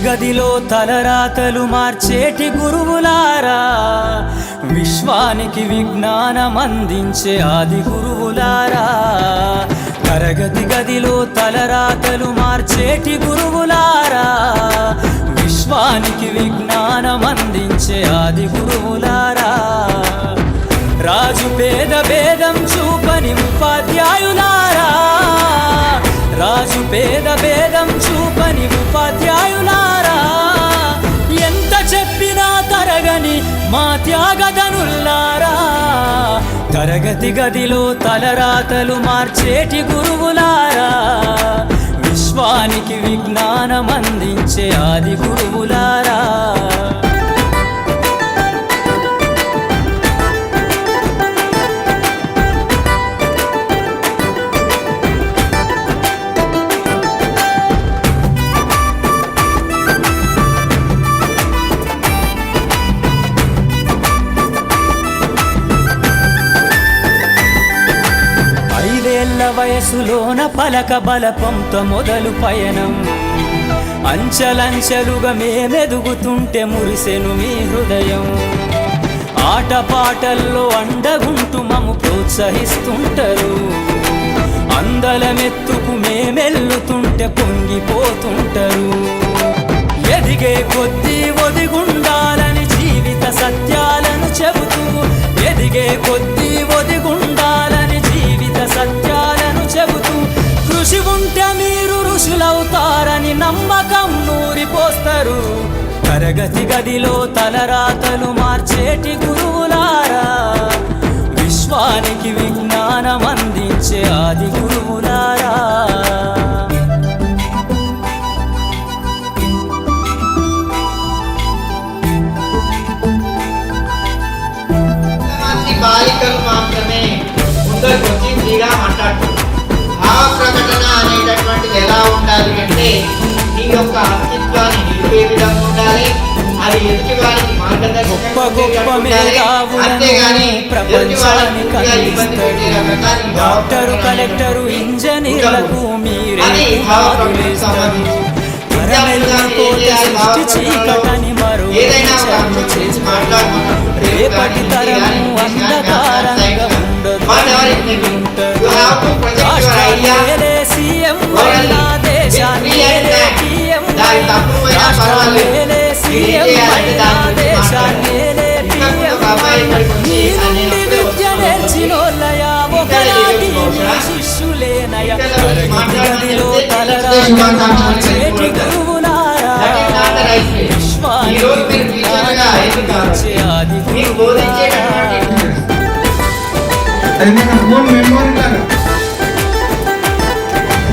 గదిలో తలరాతలు మార్చేటి గురువులారా, విశ్వానికి విజ్ఞానం అందించే ఆది గురువులారా. తరగతి గదిలో తలరాతలు మార్చేటి గురువులారా, విశ్వానికి విజ్ఞానం అందించే ఆది గురువులారా. రాజు పేద భేదం చూపని ఉపాధ్యాయులారా, రాజు పేద భేదం చూపని ఉపాధ్యాయులారా. ఎంత చెప్పినా తరగని మా త్యాగధనుల్లారా, తరగతి గదిలో తలరాతలు మార్చేటి గురువులారా, విశ్వానికి విజ్ఞానం అందించే ఆది గురువులారా. వయసులోన పలక బలపంతో మొదలు పయనం, అంచలంచెలుగా మేమెదుగుతుంటే మురిసెను మీ హృదయం. ఆటపాటల్లో అండగుంటూ మము ప్రోత్సహిస్తుంటారు, అందలమెత్తుకు మేమెల్లుతుంటే పొంగిపోతుంటారు. ఎదిగే కొద్దీ ఒదిగుండాలని జీవిత సత్యాలను చెబుతూ, ఎదిగే కొద్దీ ఒదిగుండాలని జీవిత సత్యాలను చెబుతూ, కృషి ఉంటే మీరు ఋషులవుతారని నమ్మకం నూరిపోస్తారు. తరగతి గదిలో తలరాతలు మార్చేటి గురువులారా, విశ్వానికి విజ్ఞానం అందించే ఆది గురువులారా. బాలికలు మాత్రమే ముందరికి వచ్చి ఫ్రీగా మాట్లాడుతుంది. భావ ప్రకటన అనేటటువంటిది ఎలా ఉండాలి అంటే, నీ యొక్క అస్తిత్వాన్ని నిలిపే విధంగా ఉండాలి, అది ఎదుటి వారికి మార్గదర్శకం అంతేగాని డాక్టరు కలెక్టరు ఇంజనీర్లకు మీరే చీకటని మరో రేపటి తరము అంధకారంగా రాష్ట్రాలే సీఎం వైనా దేశాన్ని పిఎం రాష్ట్రాలే సీఎం వైనా దేశాన్ని విద్య నేర్చినోళ్ళయా ఒకలాంటి శిష్యులేనయ. గదిలో తలరాచేటి గురువులారా, విశ్వానికి ఆది గురువులారా.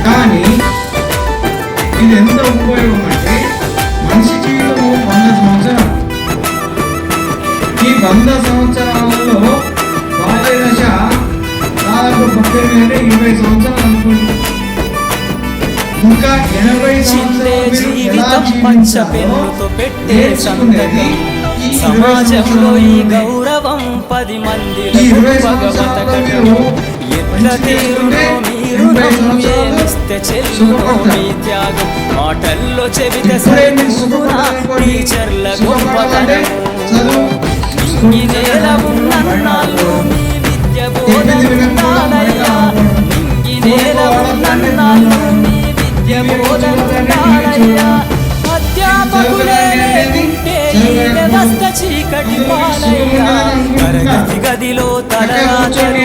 కానీ ఇది ఎంత ఉపయోగం అంటే, మనిషి జీవితము 100 సంవత్సరాలు. ఈ 100 సంవత్సరాలలో బాల్య దశ దాదాపు 18 అంటే 20 సంవత్సరాలు అనుకోండి. ఇంకా 80 సంవత్సరాలు సమాజంలో ఈ గౌరవం 10 మందిలో ఎట్ల తీరునో మీరు ఏమిస్తే చెల్లునో మీ త్యాగం. మాటల్లో చెబితే సరిపునా టీచర్ల గొప్పతనము. నింగి నేల ఉన్నన్నాళ్ళు మీ విద్య బోధనుండాలయ్యా, నింగి నేల ఉన్నన్నాళ్ళు మీ విద్య బోధనుండాలయ్యా. అధ్యాపకులే ఉంటే ఈ వ్యవస్థ చీకటి పాలయ్యా. తరగతి గదిలో తలరాతలు